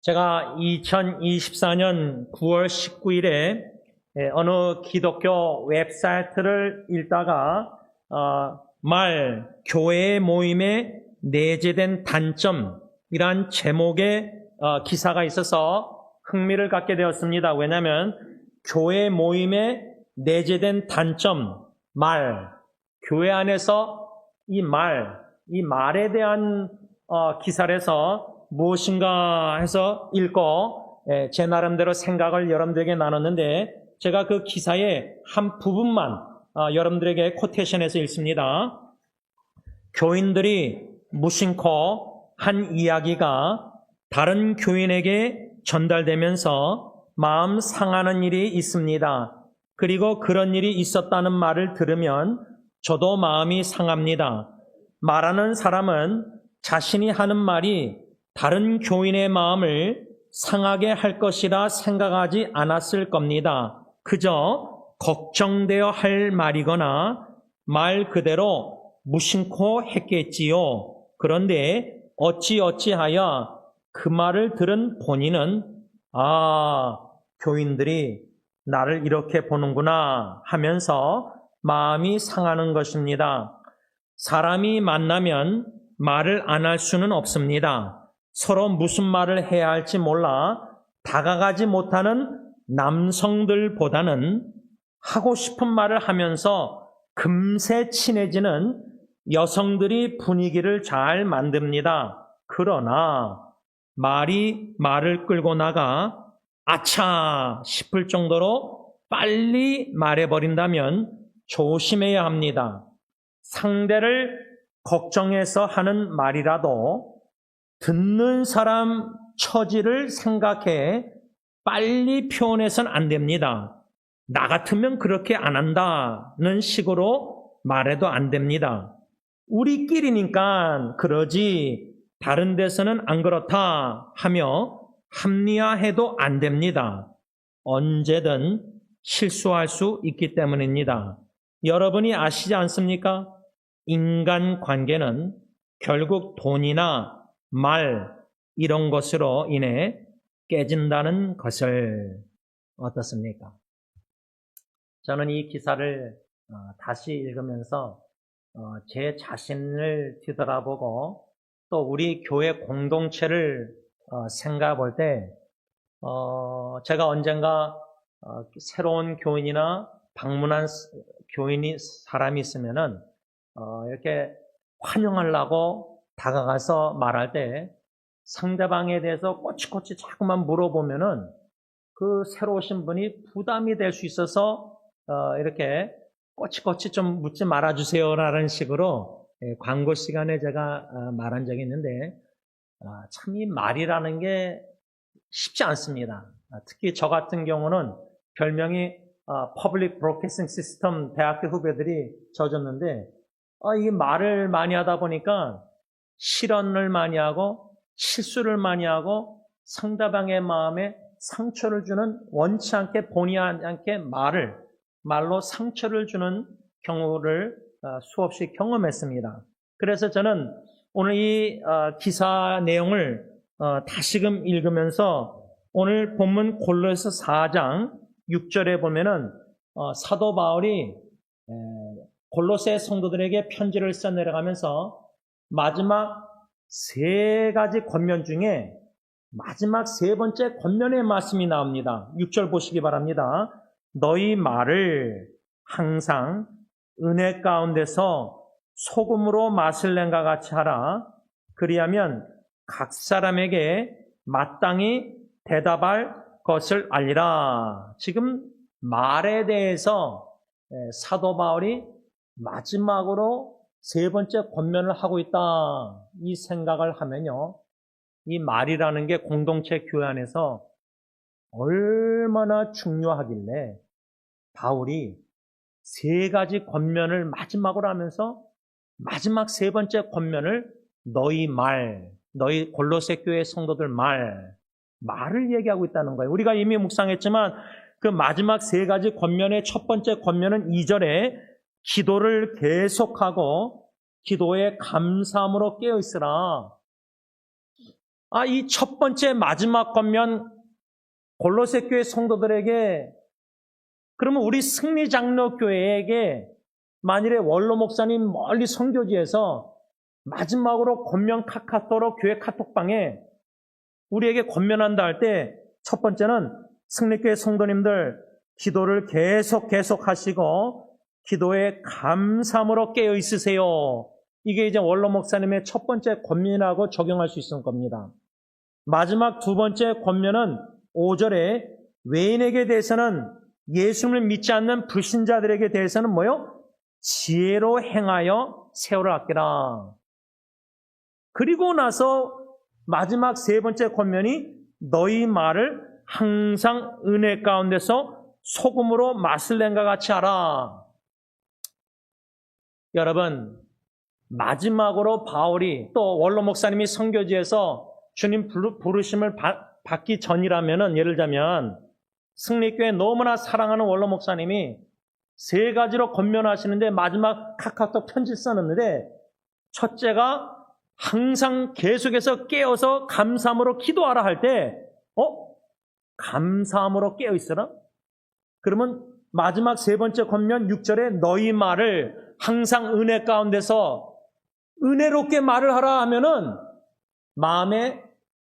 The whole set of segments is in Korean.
제가 2024년 9월 19일에 어느 기독교 웹사이트를 읽다가 교회 모임에 내재된 단점이란 제목의 기사가 있어서 흥미를 갖게 되었습니다. 왜냐하면 교회 모임에 내재된 단점, 교회 안에서 이 말에 대한 기사를 해서 무엇인가 해서 읽고 제 나름대로 생각을 여러분들에게 나눴는데, 제가 그 기사의 한 부분만 여러분들에게 코테이션해서 읽습니다. 교인들이 무심코 한 이야기가 다른 교인에게 전달되면서 마음 상하는 일이 있습니다. 그리고 그런 일이 있었다는 말을 들으면 저도 마음이 상합니다. 말하는 사람은 자신이 하는 말이 다른 교인의 마음을 상하게 할 것이라 생각하지 않았을 겁니다. 그저 걱정되어 할 말이거나 말 그대로 무심코 했겠지요. 그런데 어찌하여 그 말을 들은 본인은 교인들이 나를 이렇게 보는구나 하면서 마음이 상하는 것입니다. 사람이 만나면 말을 안 할 수는 없습니다. 서로 무슨 말을 해야 할지 몰라 다가가지 못하는 남성들보다는 하고 싶은 말을 하면서 금세 친해지는 여성들이 분위기를 잘 만듭니다. 그러나 말을 끌고 나가 아차 싶을 정도로 빨리 말해버린다면 조심해야 합니다. 상대를 걱정해서 하는 말이라도 듣는 사람 처지를 생각해 빨리 표현해서는 안 됩니다. 나 같으면 그렇게 안 한다는 식으로 말해도 안 됩니다. 우리끼리니까 그러지 다른 데서는 안 그렇다 하며 합리화해도 안 됩니다. 언제든 실수할 수 있기 때문입니다. 여러분이 아시지 않습니까? 인간 관계는 결국 돈이나 말 이런 것으로 인해 깨진다는 것을 어떻습니까? 저는 이 기사를 다시 읽으면서 제 자신을 뒤돌아보고 또 우리 교회 공동체를 생각해 볼 때 제가 언젠가 새로운 교인이나 방문한 사람이 있으면은 이렇게 환영하려고 다가가서 말할 때 상대방에 대해서 꼬치꼬치 자꾸만 물어보면은 그 새로 오신 분이 부담이 될 수 있어서 이렇게 꼬치꼬치 좀 묻지 말아주세요라는 식으로 광고 시간에 제가 말한 적이 있는데 참 이 말이라는 게 쉽지 않습니다. 특히 저 같은 경우는 별명이 퍼블릭 브로드캐스팅 시스템 대학교 후배들이 져줬는데 이 말을 많이 하다 보니까 실언을 많이 하고 실수를 많이 하고 상대방의 마음에 상처를 주는, 원치 않게 본의 않게 말로 상처를 주는 경우를 수없이 경험했습니다. 그래서 저는 오늘 이 기사 내용을 다시금 읽으면서 오늘 본문 골로새 4장 6절에 보면은 사도 바울이 골로새 성도들에게 편지를 써 내려가면서 마지막 세 가지 권면 중에 마지막 세 번째 권면의 말씀이 나옵니다. 6절 보시기 바랍니다. 너희 말을 항상 은혜 가운데서 소금으로 맛을 낸과 같이 하라. 그리하면 각 사람에게 마땅히 대답할 것을 알리라. 지금 말에 대해서 사도 바울이 마지막으로 세 번째 권면을 하고 있다. 이 생각을 하면요, 이 말이라는 게 공동체 교회 안에서 얼마나 중요하길래 바울이 세 가지 권면을 마지막으로 하면서 마지막 세 번째 권면을 너희 골로새 교회 성도들 말을 얘기하고 있다는 거예요. 우리가 이미 묵상했지만 그 마지막 세 가지 권면의 첫 번째 권면은 2절에 기도를 계속하고 기도에 감사함으로 깨어있으라. 이 첫 번째 마지막 권면 골로새 교회 성도들에게, 그러면 우리 승리장로교회에게 만일에 원로 목사님 멀리 선교지에서 마지막으로 권면 카카오로 교회 카톡방에 우리에게 권면한다 할 때 첫 번째는 승리교회 성도님들 기도를 계속 하시고 기도에 감사함으로 깨어 있으세요. 이게 이제 원로 목사님의 첫 번째 권면하고 적용할 수 있을 겁니다. 마지막 두 번째 권면은 5절에 외인에게 대해서는, 예수님을 믿지 않는 불신자들에게 대해서는 뭐요? 지혜로 행하여 세월을 아끼라. 그리고 나서 마지막 세 번째 권면이 너희 말을 항상 은혜 가운데서 소금으로 맛을 낸 것 같이 하라. 여러분, 마지막으로 바울이, 또 원로 목사님이 선교지에서 주님 부르심을 받기 전이라면은, 예를 들자면 승리교회 너무나 사랑하는 원로 목사님이 세 가지로 권면하시는데 마지막 카카오톡 편지 써놨는데, 첫째가 항상 계속해서 깨어서 감사함으로 기도하라 할 때, 감사함으로 깨어 있어라? 그러면 마지막 세 번째 권면 6절에 너희 말을 항상 은혜 가운데서 은혜롭게 말을 하라 하면은, 마음에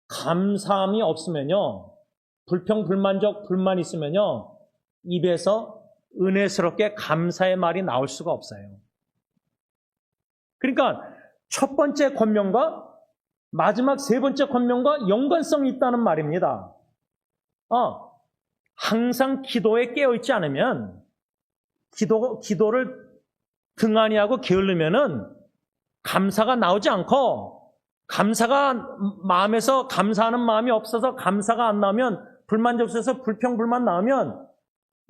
감사함이 없으면요, 불평, 불만족, 불만 있으면요, 입에서 은혜스럽게 감사의 말이 나올 수가 없어요. 그러니까 첫 번째 권면과 마지막 세 번째 권면과 연관성이 있다는 말입니다. 항상 기도에 깨어있지 않으면, 기도를 등한히하고 게을르면은 감사가 나오지 않고, 감사가 마음에서 감사하는 마음이 없어서 감사가 안 나오면, 불만족해서 불평, 불만 나오면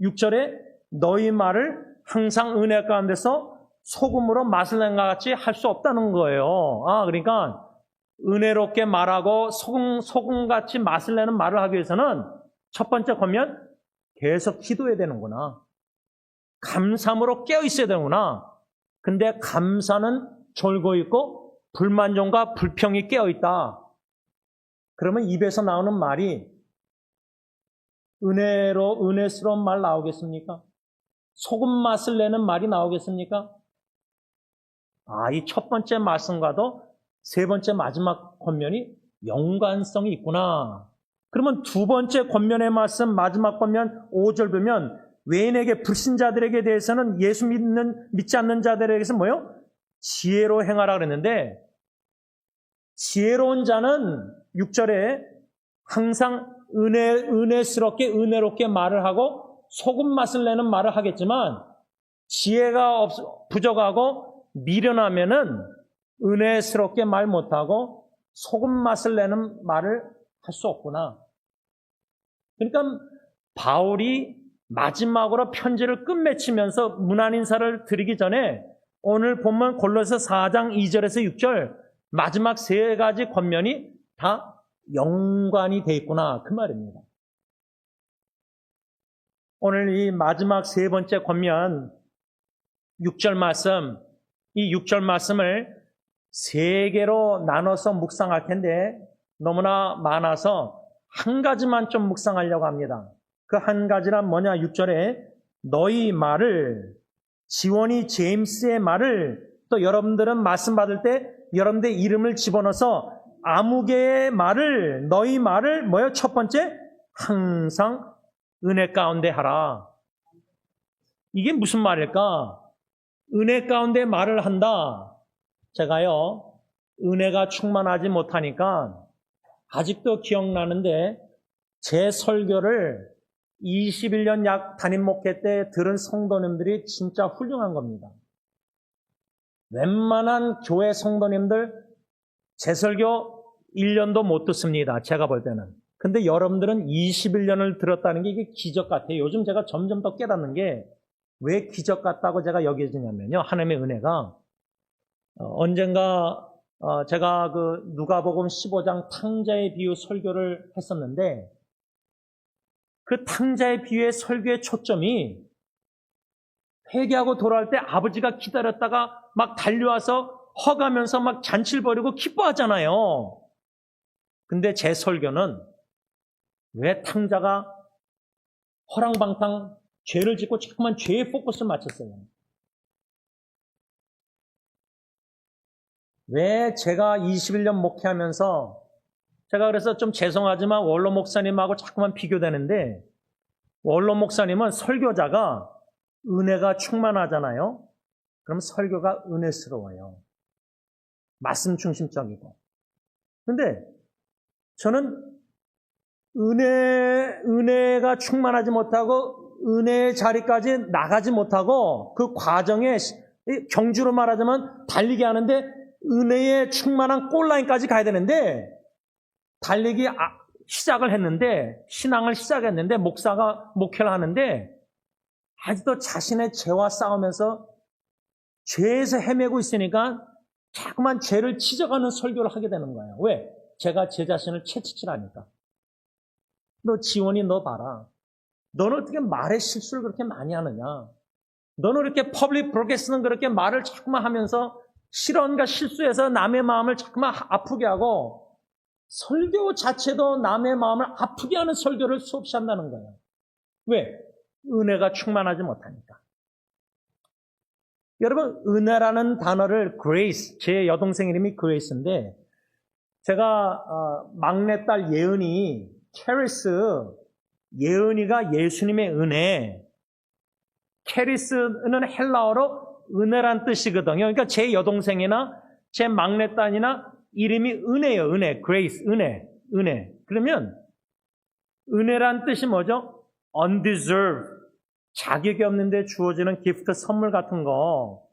6절에 너희 말을 항상 은혜 가운데서 소금으로 맛을 낸 것 같이 할 수 없다는 거예요. 그러니까 은혜롭게 말하고 소금같이 맛을 내는 말을 하기 위해서는 첫 번째 권면, 계속 기도해야 되는구나. 감사함으로 깨어 있어야 되는구나. 근데 감사는 졸고 있고 불만족과 불평이 깨어 있다. 그러면 입에서 나오는 말이 은혜스러운 말 나오겠습니까? 소금 맛을 내는 말이 나오겠습니까? 이 첫 번째 말씀과도 세 번째 마지막 권면이 연관성이 있구나. 그러면 두 번째 권면의 말씀, 마지막 권면 5절 보면 외인에게, 불신자들에게 대해서는, 예수 믿지 않는 자들에게서 뭐요? 지혜로 행하라 그랬는데, 지혜로운 자는 6절에 항상 은혜스럽게 은혜롭게 말을 하고 소금 맛을 내는 말을 하겠지만, 지혜가 부족하고 미련하면은 은혜스럽게 말 못하고 소금 맛을 내는 말을 할 수 없구나. 그러니까 바울이 마지막으로 편지를 끝맺히면서 문안 인사를 드리기 전에 오늘 본문 골로새 4장 2절에서 6절 마지막 세 가지 권면이 다 연관이 돼 있구나, 그 말입니다. 오늘 이 마지막 세 번째 권면 6절 말씀, 이 6절 말씀을 세 개로 나눠서 묵상할 텐데 너무나 많아서 한 가지만 좀 묵상하려고 합니다. 그 한 가지란 뭐냐? 6절에 너희 말을, 지원이 제임스의 말을, 또 여러분들은 말씀 받을 때 여러분들의 이름을 집어넣어서 아무개의 말을, 너희 말을 뭐요? 첫 번째, 항상 은혜 가운데 하라. 이게 무슨 말일까? 은혜 가운데 말을 한다. 제가요, 은혜가 충만하지 못하니까 아직도 기억나는데 제 설교를 21년 약 담임 목회 때 들은 성도님들이 진짜 훌륭한 겁니다. 웬만한 교회 성도님들 제 설교 1년도 못 듣습니다. 제가 볼 때는. 근데 여러분들은 21년을 들었다는 게 이게 기적 같아요. 요즘 제가 점점 더 깨닫는 게 왜 기적 같다고 제가 여겨지냐면요. 하나님의 은혜가 언젠가 제가 그 누가복음 15장 탕자의 비유 설교를 했었는데 그 탕자의 비유의 설교의 초점이 회개하고 돌아올 때 아버지가 기다렸다가 막 달려와서 허가면서 막 잔치를 벌이고 기뻐하잖아요. 근데 제 설교는 왜 탕자가 허랑방탕 죄를 짓고 자꾸만 죄에 포커스를 맞췄어요. 왜 제가 21년 목회하면서 제가 그래서 좀 죄송하지만 원로 목사님하고 자꾸만 비교되는데 원로 목사님은 설교자가 은혜가 충만하잖아요. 그럼 설교가 은혜스러워요. 말씀 중심적이고. 근데 저는 은혜가 충만하지 못하고 은혜의 자리까지 나가지 못하고 그 과정에 경주로 말하자면 달리기 하는데 은혜에 충만한 골라인까지 가야 되는데 달리기 시작을 했는데 신앙을 시작했는데 목사가 목회를 하는데 아직도 자신의 죄와 싸우면서 죄에서 헤매고 있으니까 자꾸만 죄를 치져가는 설교를 하게 되는 거예요. 왜? 제가 제 자신을 채찍질하니까. 너 지원이 너 봐라. 너는 어떻게 말에 실수를 그렇게 많이 하느냐. 너는 이렇게 퍼블릭 브로드캐스트는 그렇게 말을 자꾸만 하면서 실언과 실수해서 남의 마음을 자꾸만 아프게 하고 설교 자체도 남의 마음을 아프게 하는 설교를 수없이 한다는 거예요. 왜? 은혜가 충만하지 못하니까. 여러분, 은혜라는 단어를 grace, 제 여동생 이름이 grace인데 제가 막내딸 예은이, 캐리스, 예은이가 예수님의 은혜, 캐리스는 헬라어로 은혜란 뜻이거든요. 그러니까 제 여동생이나 제 막내딸이나 이름이 은혜예요. 은혜, grace, 은혜. 그러면 은혜란 뜻이 뭐죠? undeserved, 자격이 없는데 주어지는 기프트, 선물 같은 거.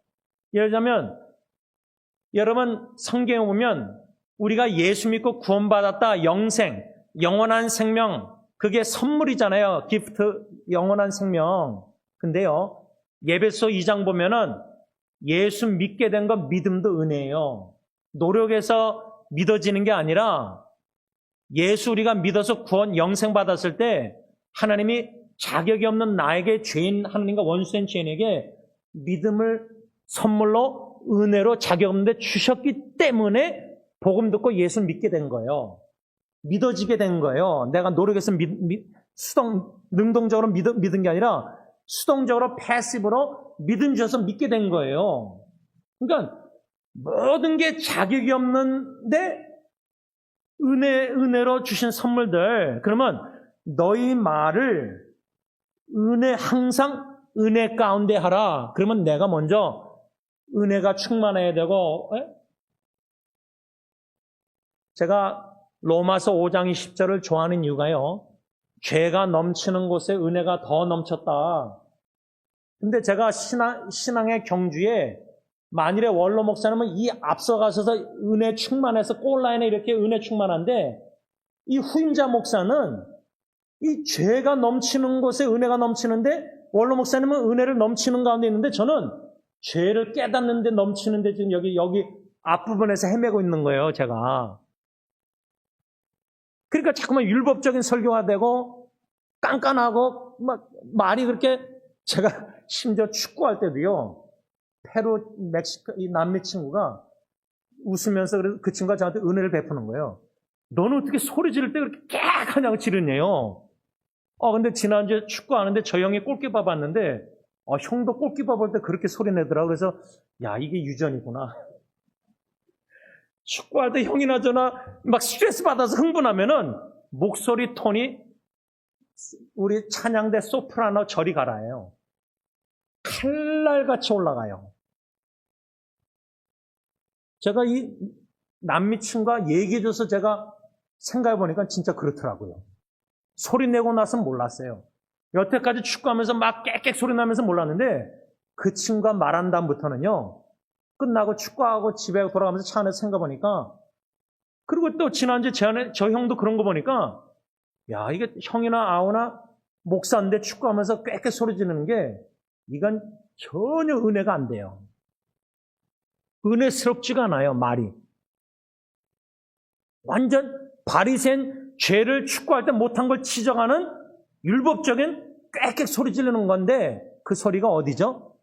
예를 들자면 여러분 성경에 보면 우리가 예수 믿고 구원받았다, 영생, 영원한 생명, 그게 선물이잖아요. 기프트, 영원한 생명. 근데요, 예배소 2장 보면은 예수 믿게 된 건 믿음도 은혜예요. 노력해서 믿어지는 게 아니라 예수 우리가 믿어서 구원, 영생 받았을 때 하나님이 자격이 없는 나에게 죄인, 하나님과 원수된 죄인에게 믿음을 선물로 은혜로 자격 없는데 주셨기 때문에 복음 듣고 예수 믿게 된 거예요. 믿어지게 된 거예요. 내가 노력해서 능동적으로 믿은 게 아니라 수동적으로 패시브로 믿음 주셔서 믿게 된 거예요. 그러니까 모든 게 자격이 없는데 은혜로 주신 선물들. 그러면 너희 말을 항상 은혜 가운데 하라. 그러면 내가 먼저 은혜가 충만해야 되고, 제가 로마서 5장 20절을 좋아하는 이유가요, 죄가 넘치는 곳에 은혜가 더 넘쳤다. 근데 제가 신앙의 경주에 만일에 원로 목사님은 이 앞서가셔서 은혜 충만해서 골라인에 이렇게 은혜 충만한데 이 후임자 목사는 이 죄가 넘치는 곳에 은혜가 넘치는데 원로 목사님은 은혜를 넘치는 가운데 있는데 저는 죄를 깨닫는데 넘치는데 지금 여기 앞부분에서 헤매고 있는 거예요, 제가. 그러니까 자꾸만 율법적인 설교가 되고 깐깐하고 막 말이 그렇게, 제가 심지어 축구할 때도요, 페루, 멕시코, 이 남미 친구가 웃으면서 그 친구가 저한테 은혜를 베푸는 거예요. 너는 어떻게 소리 지를 때 그렇게 깨끗하냐고 지르네요. 근데 지난주에 축구하는데 저 형이 골키퍼 봤는데, 형도 골키퍼 볼 때 그렇게 소리 내더라고. 그래서, 야, 이게 유전이구나. 축구할 때 형이나 저나 막 스트레스 받아서 흥분하면은 목소리 톤이 우리 찬양대 소프라노 저리 가라예요. 칼날같이 올라가요. 제가 이 남미 친구가 얘기해줘서 제가 생각해보니까 진짜 그렇더라고요. 소리 내고 나서 몰랐어요. 여태까지 축구하면서 막 깨끗 소리 나면서 몰랐는데 그 친구가 말한 다음부터는요, 끝나고 축구하고 집에 돌아가면서 차 안에서 생각해보니까, 그리고 또 지난주에 저 형도 그런 거 보니까, 야, 이게 형이나 아우나 목사인데 축구하면서 깨끗 소리 지르는 게 이건 전혀 은혜가 안 돼요. 은혜스럽지가 않아요, 말이. 완전 바리새인, 죄를 축구할 때 못한 걸 지적하는 율법적인 깨끗 소리 지르는 건데 그 소리가 어디죠?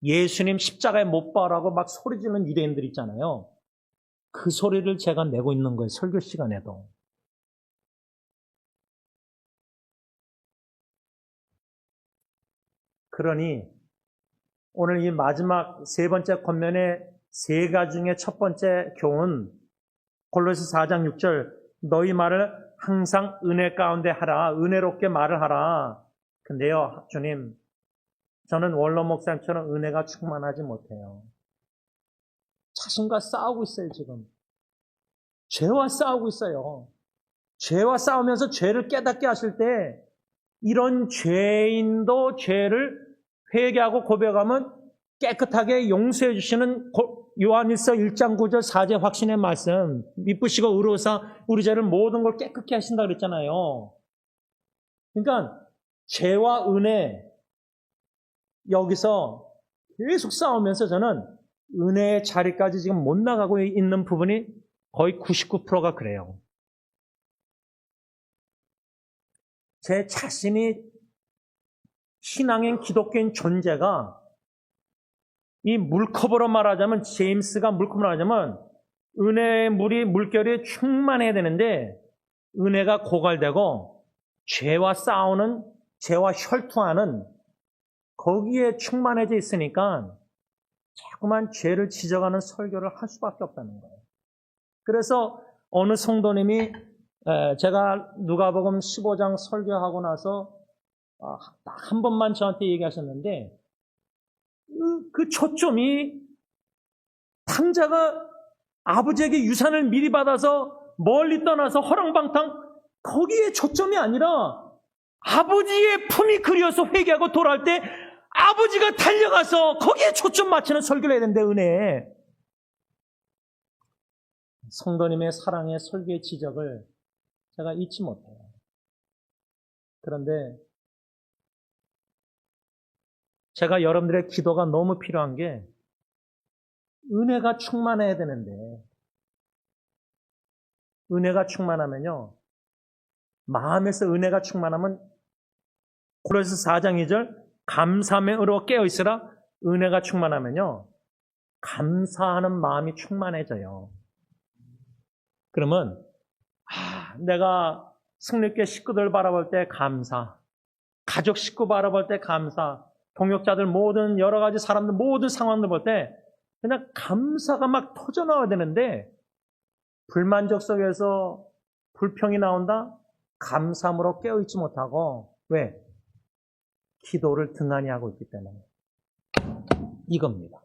예수님 십자가에 못 박으라고 막 소리 지르는 유대인들 있잖아요. 그 소리를 제가 내고 있는 거예요. 설교 시간에도. 그러니 오늘 이 마지막 세 번째 권면의 세 가지 중에 첫 번째 교훈, 골로새 4장 6절, 너희 말을 항상 은혜 가운데 하라. 은혜롭게 말을 하라. 근데요, 주님, 저는 원로 목사님처럼 은혜가 충만하지 못해요. 자신과 싸우고 있어요, 지금. 죄와 싸우고 있어요. 죄와 싸우면서 죄를 깨닫게 하실 때 이런 죄인도 죄를 회개하고 고백하면 깨끗하게 용서해 주시는 요한일서 1장 9절 4제 확신의 말씀, 미쁘시고 의로우사 우리 죄를 모든 걸 깨끗게 하신다 그랬잖아요. 그러니까 죄와 은혜, 여기서 계속 싸우면서 저는 은혜의 자리까지 지금 못 나가고 있는 부분이 거의 99%가 그래요. 제 자신이 신앙인 기독교인 존재가 이 물컵으로 말하자면, 제임스가 물컵으로 말하자면 은혜의 물결이 충만해야 되는데 은혜가 고갈되고 죄와 싸우는, 죄와 혈투하는 거기에 충만해져 있으니까 자꾸만 죄를 지적하는 설교를 할 수밖에 없다는 거예요. 그래서 어느 성도님이 제가 누가복음 15장 설교하고 나서 한 번만 저한테 얘기하셨는데, 그 초점이 탕자가 아버지에게 유산을 미리 받아서 멀리 떠나서 허랑방탕 거기에 초점이 아니라 아버지의 품이 그리워서 회개하고 돌아올 때 아버지가 달려가서 거기에 초점 맞추는 설교를 해야 되는데, 은혜. 성도님의 사랑의 설교의 지적을 제가 잊지 못해요. 그런데 제가 여러분들의 기도가 너무 필요한 게, 은혜가 충만해야 되는데, 은혜가 충만하면요, 마음에서 은혜가 충만하면 골로새 4장 2절 감사함으로 깨어있으라. 은혜가 충만하면요, 감사하는 마음이 충만해져요. 그러면 내가 승리교회 식구들 바라볼 때 감사, 가족 식구 바라볼 때 감사, 동역자들 모든 여러 가지 사람들 모든 상황들 볼 때 그냥 감사가 막 터져나와야 되는데, 불만족 속에서 불평이 나온다? 감사함으로 깨어있지 못하고, 왜? 기도를 등한히 하고 있기 때문에. 이겁니다.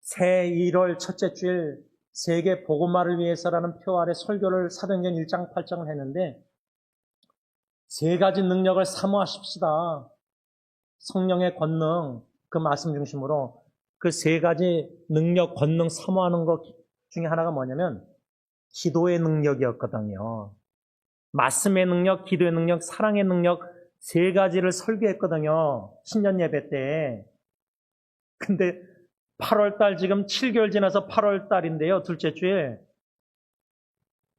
새 1월 첫째 주일 세계 복음화를 위해서라는 표 아래 설교를 사도행전 1장 8장을 했는데, 세 가지 능력을 사모하십시다. 성령의 권능, 그 말씀 중심으로 그 세 가지 능력, 권능 사모하는 것 중에 하나가 뭐냐면 기도의 능력이었거든요. 말씀의 능력, 기도의 능력, 사랑의 능력 세 가지를 설교했거든요. 신년 예배 때. 근데 8월달, 지금 7개월 지나서 8월달인데요. 둘째 주에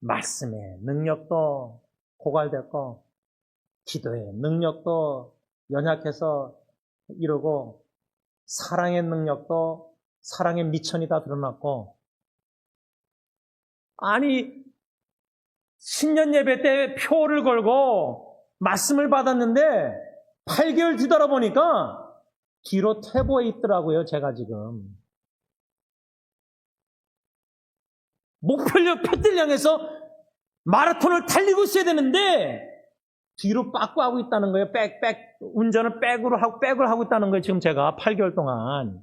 말씀의 능력도 고갈됐고 기도의 능력도 연약해서 이러고 사랑의 능력도 사랑의 미천이 다 드러났고, 아니 신년 예배 때 표를 걸고 말씀을 받았는데 8개월 뒤돌아보니까 뒤로 퇴보해 있더라고요. 제가 지금 목표를 향해서 마라톤을 달리고 있어야 되는데 뒤로 빠꾸하고 있다는 거예요. 운전을 백을 하고 있다는 거예요. 지금 제가 8개월 동안.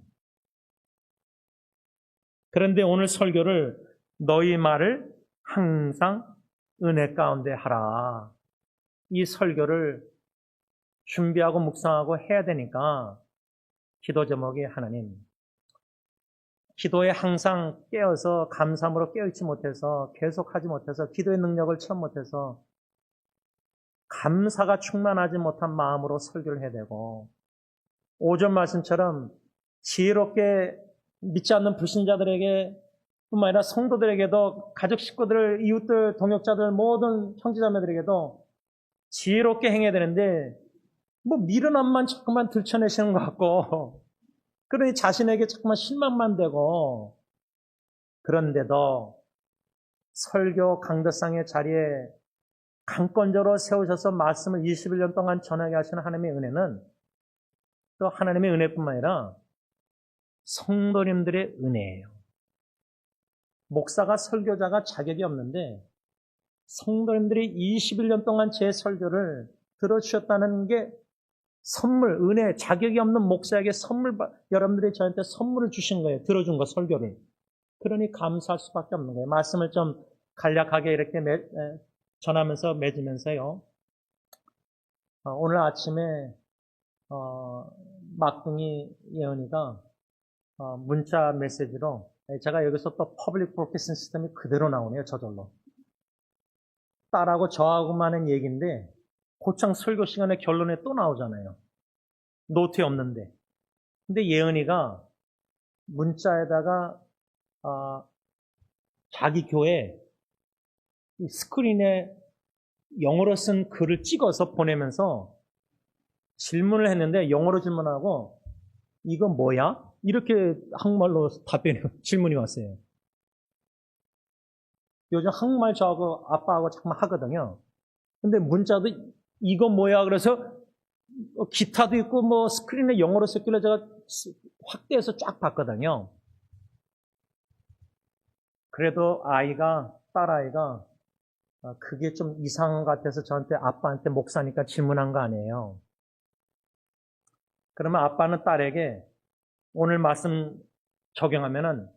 그런데 오늘 설교를 너희 말을 항상 은혜 가운데 하라. 이 설교를 준비하고 묵상하고 해야 되니까 기도 제목이, 하나님, 기도에 항상 깨어서 감사함으로 깨어있지 못해서, 계속하지 못해서, 기도의 능력을 체험 못해서 감사가 충만하지 못한 마음으로 설교를 해야 되고, 5절 말씀처럼 지혜롭게 믿지 않는 불신자들에게 뿐만 아니라 성도들에게도, 가족 식구들, 이웃들, 동역자들, 모든 형제자매들에게도 지혜롭게 행해야 되는데 미련함만 자꾸만 들춰내시는 것 같고, 그러니 자신에게 자꾸만 실망만 되고 그런데도 설교 강도상의 자리에 강권적으로 세우셔서 말씀을 21년 동안 전하게 하시는 하나님의 은혜는 또 하나님의 은혜뿐만 아니라 성도님들의 은혜예요. 목사가 설교자가 자격이 없는데 성도님들이 21년 동안 제 설교를 들어주셨다는 게 선물, 은혜, 자격이 없는 목사에게 여러분들이 저한테 선물을 주신 거예요. 들어준 거, 설교를. 그러니 감사할 수밖에 없는 거예요. 말씀을 좀 간략하게 이렇게 전하면서 맺으면서요. 오늘 아침에 막둥이 예언이가 문자 메시지로 제가 여기서 또 퍼블릭 브로드캐스팅 시스템이 그대로 나오네요. 저절로. 딸하고 저하고만 하는 얘기인데 곧장 설교 시간에 결론에 또 나오잖아요. 노트에 없는데. 근데 예은이가 문자에다가 자기 교회 스크린에 영어로 쓴 글을 찍어서 보내면서 질문을 했는데 영어로 질문하고 이거 뭐야? 이렇게 한국말로 질문이 왔어요. 요즘 한국말 저하고 아빠하고 잠깐 하거든요. 근데 문자도 이거 뭐야? 그래서 기타도 있고 뭐 스크린에 영어로 썼길래 제가 확대해서 쫙 봤거든요. 그래도 딸아이가 그게 좀 이상한 것 같아서 저한테 아빠한테 목사니까 질문한 거 아니에요. 그러면 아빠는 딸에게 오늘 말씀 적용하면은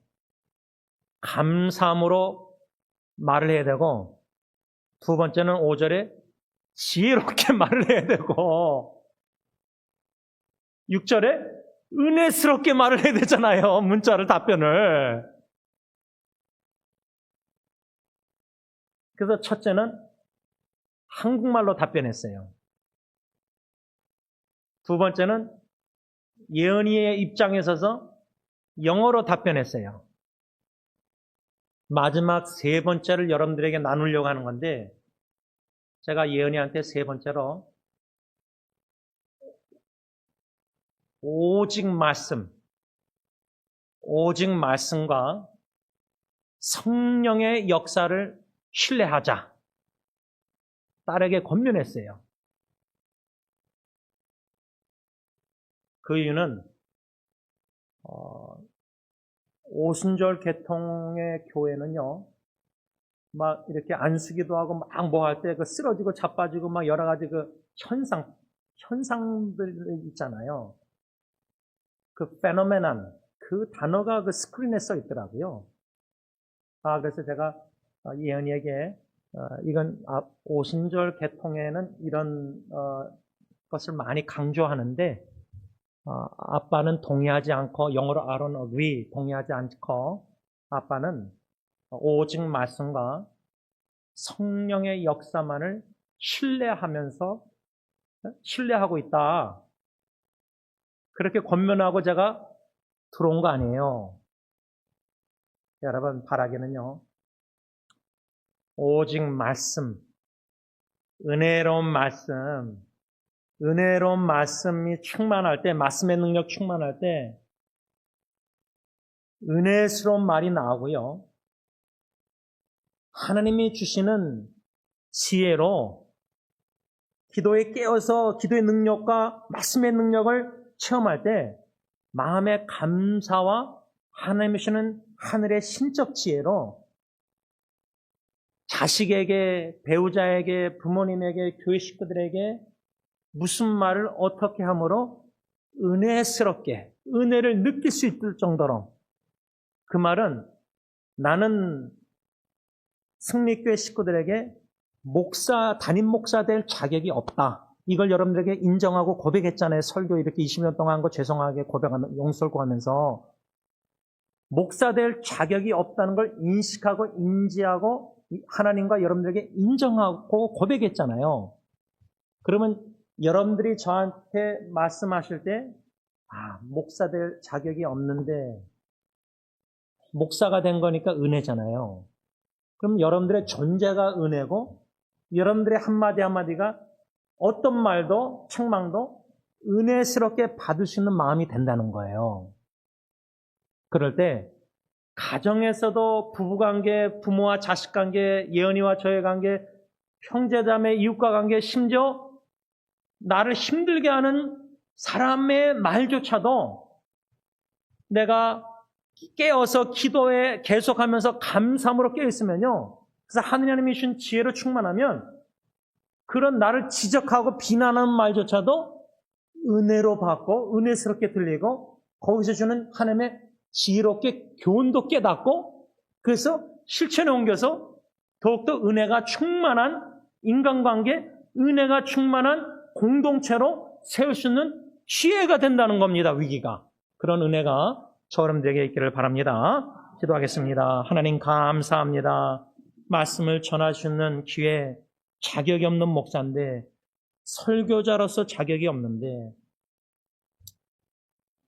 감사함으로 말을 해야 되고 두 번째는 5절에 지혜롭게 말을 해야 되고 6절에 은혜스럽게 말을 해야 되잖아요. 문자를 답변을. 그래서 첫째는 한국말로 답변했어요. 두 번째는 예언이의 입장에 서서 영어로 답변했어요. 마지막 세 번째를 여러분들에게 나누려고 하는 건데 제가 예언이한테 세 번째로 오직 말씀과 성령의 역사를 신뢰하자. 딸에게 권면했어요. 그 이유는 오순절 계통의 교회는요, 막 이렇게 안수기도 하고 막 뭐 할 때 그 쓰러지고 자빠지고 막 여러 가지 그 현상들 있잖아요. 그 페노메넌, 그 단어가 그 스크린에 써 있더라고요. 그래서 제가 예언이에게 이건 오순절 계통에는 이런 것을 많이 강조하는데 아빠는 동의하지 않고 영어로 I don't agree 동의하지 않고 아빠는 오직 말씀과 성령의 역사만을 신뢰하고 있다. 그렇게 권면하고 제가 들어온 거 아니에요. 여러분 바라기는요. 오직 말씀, 은혜로운 말씀이 충만할 때, 말씀의 능력 충만할 때 은혜스러운 말이 나오고요. 하나님이 주시는 지혜로 기도에 깨어서 기도의 능력과 말씀의 능력을 체험할 때 마음의 감사와 하나님이 주시는 하늘의 신적 지혜로 자식에게, 배우자에게, 부모님에게, 교회 식구들에게 무슨 말을 어떻게 함으로 은혜스럽게, 은혜를 느낄 수 있을 정도로 그 말은 나는 승리교회 식구들에게 담임 목사 될 자격이 없다. 이걸 여러분들에게 인정하고 고백했잖아요. 설교 이렇게 20년 동안 한 거 죄송하게 용서하고 하면서 목사 될 자격이 없다는 걸 인식하고 인지하고 하나님과 여러분들에게 인정하고 고백했잖아요. 그러면 여러분들이 저한테 말씀하실 때 목사 될 자격이 없는데 목사가 된 거니까 은혜잖아요. 그럼 여러분들의 존재가 은혜고 여러분들의 한마디 한마디가 어떤 말도 책망도 은혜스럽게 받을 수 있는 마음이 된다는 거예요. 그럴 때 가정에서도 부부관계, 부모와 자식관계, 예언이와 저의 관계, 형제자매, 이웃과 관계, 심지어 나를 힘들게 하는 사람의 말조차도 내가 깨어서 기도에 계속하면서 감사함으로 깨어있으면요, 그래서 하느님이 주신 지혜로 충만하면 그런 나를 지적하고 비난하는 말조차도 은혜로 받고 은혜스럽게 들리고 거기서 주는 하나님의 지혜롭게 교훈도 깨닫고 그래서 실천에 옮겨서 더욱더 은혜가 충만한 인간관계, 은혜가 충만한 공동체로 세울 수 있는 기회가 된다는 겁니다. 위기가. 그런 은혜가 저 여러분들에게 있기를 바랍니다. 기도하겠습니다. 하나님 감사합니다. 말씀을 전하시는 기회, 자격이 없는 목사인데 설교자로서 자격이 없는데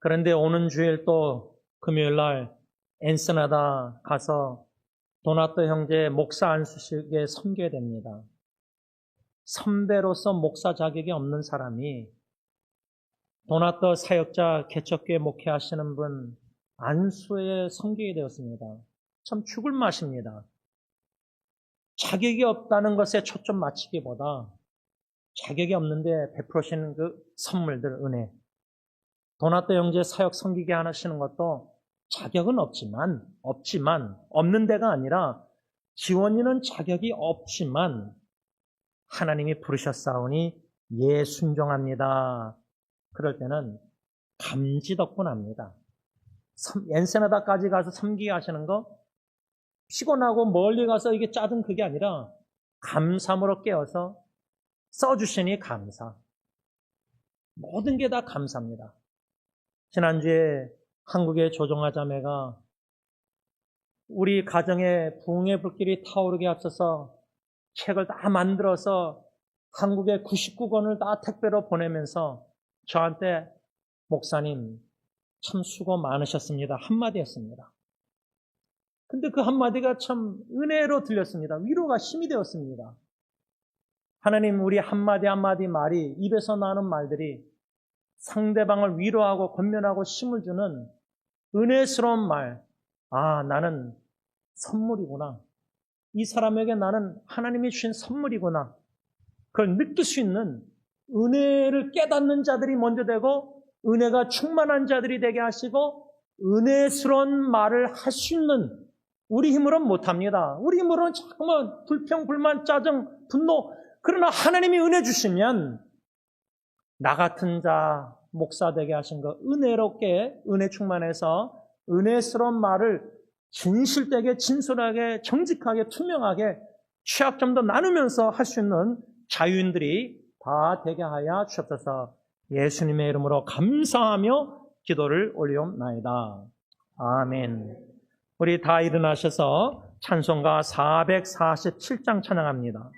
그런데 오는 주일 또 금요일날 엔스나다 가서 도나토 형제 목사 안수식에 섬겨야 됩니다. 선배로서 목사 자격이 없는 사람이 도나토 사역자 개척교회 목회하시는 분 안수에 섬기게 되었습니다. 참 죽을 맛입니다. 자격이 없다는 것에 초점 맞추기보다 자격이 없는데 베풀으시는 그 선물들, 은혜. 도나토 형제 사역 섬기게 하시는 것도 자격은 없지만, 없는 데가 아니라 지원이는 자격이 없지만 하나님이 부르셨사오니 예 순종합니다. 그럴 때는 감지덕분합니다. 엔세나다까지 가서 섬기게 하시는 거 피곤하고 멀리 가서 이게 짜증 그게 아니라 감사함으로 깨어서 써주시니 감사. 모든 게 다 감사합니다. 지난주에 한국의 조종아 자매가 우리 가정에 부흥의 불길이 타오르게 앞서서 책을 다 만들어서 한국에 99권을 다 택배로 보내면서 저한테 목사님 참 수고 많으셨습니다. 한마디 했습니다. 근데 그 한마디가 참 은혜로 들렸습니다. 위로가 힘이 되었습니다. 하나님 우리 한마디 한마디 말이 입에서 나는 말들이 상대방을 위로하고 권면하고 힘을 주는 은혜스러운 말. 아, 나는 선물이구나. 이 사람에게 나는 하나님이 주신 선물이구나. 그걸 느낄 수 있는 은혜를 깨닫는 자들이 먼저 되고 은혜가 충만한 자들이 되게 하시고 은혜스러운 말을 할 수 있는 우리 힘으로는 못합니다. 우리 힘으로는 자꾸만 불평, 불만, 짜증, 분노. 그러나 하나님이 은혜 주시면 나 같은 자 목사 되게 하신 거 은혜롭게 은혜 충만해서 은혜스러운 말을 진실되게 진솔하게 정직하게 투명하게 취약점도 나누면서 할 수 있는 자유인들이 다 되게 하여 주옵소서. 예수님의 이름으로 감사하며 기도를 올리옵나이다. 아멘. 우리 다 일어나셔서 찬송가 447장 찬양합니다.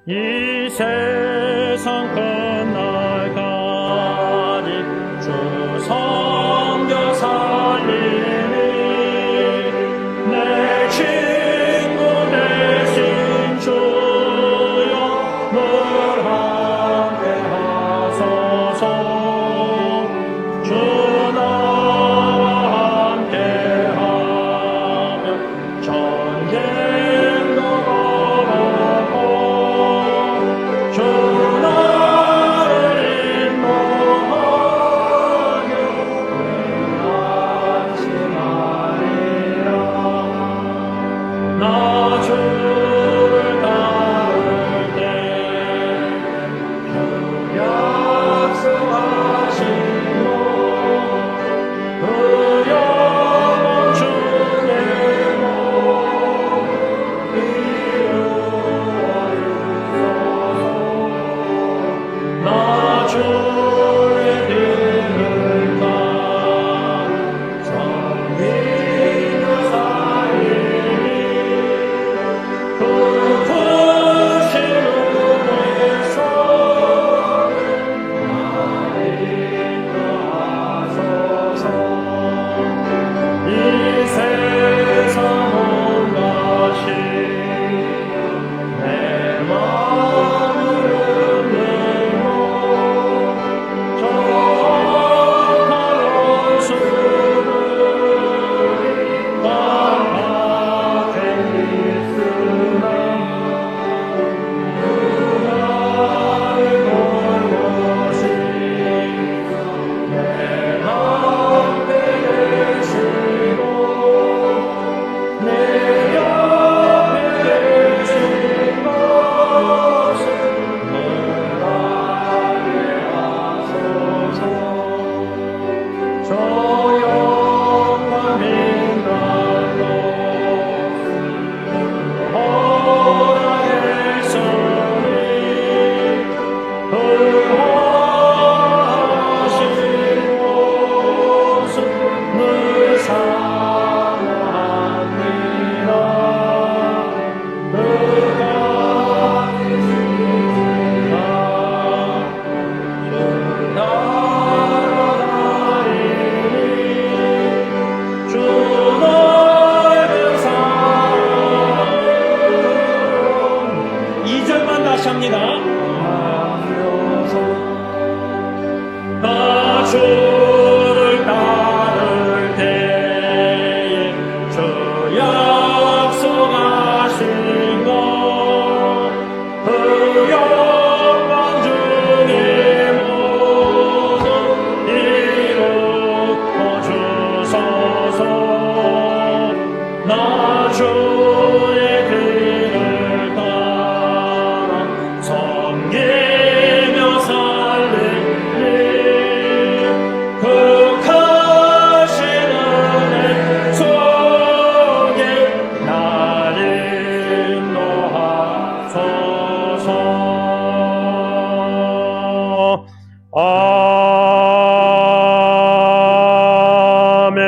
이 세상 끝날까지 주 섬겨 살리니 내 친구 되신 주여 늘 함께 하소서. 주 나와 함께 하며 전쟁도 걸었고 주 주를 따를 때에 주 약속하신 것 그 영광 중에 모두 이루어 주소서. 나 주의 길을 따라 섬기며 살리리. 그 크신 은혜 속에 날 인도하소서. 아멘.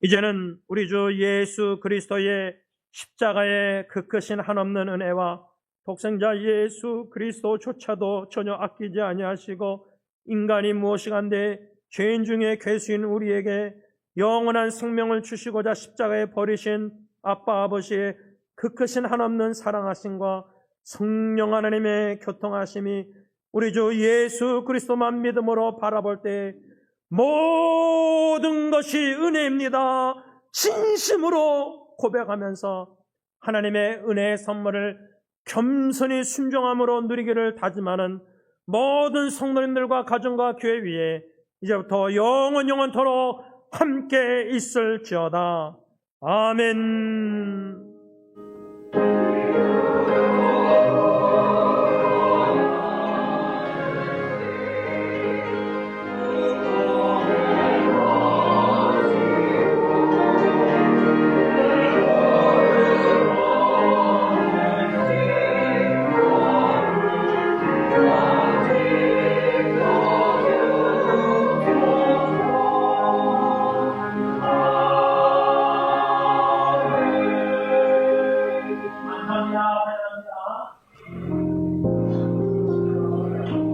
이제는 우리 주 예수 그리스도의 십자가의 그 크신 한없는 은혜와 독생자 예수 그리스도조차도 전혀 아끼지 아니하시고 인간이 무엇이간데 죄인 중에 괴수인 우리에게 영원한 생명을 주시고자 십자가에 버리신 아빠 아버지의 그 크신 한없는 사랑하심과 성령 하나님의 교통하심이 우리 주 예수 그리스도만 믿음으로 바라볼 때 모든 것이 은혜입니다. 진심으로 고백하면서 하나님의 은혜의 선물을 겸손히 순종함으로 누리기를 다짐하는 모든 성도님들과 가정과 교회 위에 이제부터 영원토록 함께 있을지어다. 아멘.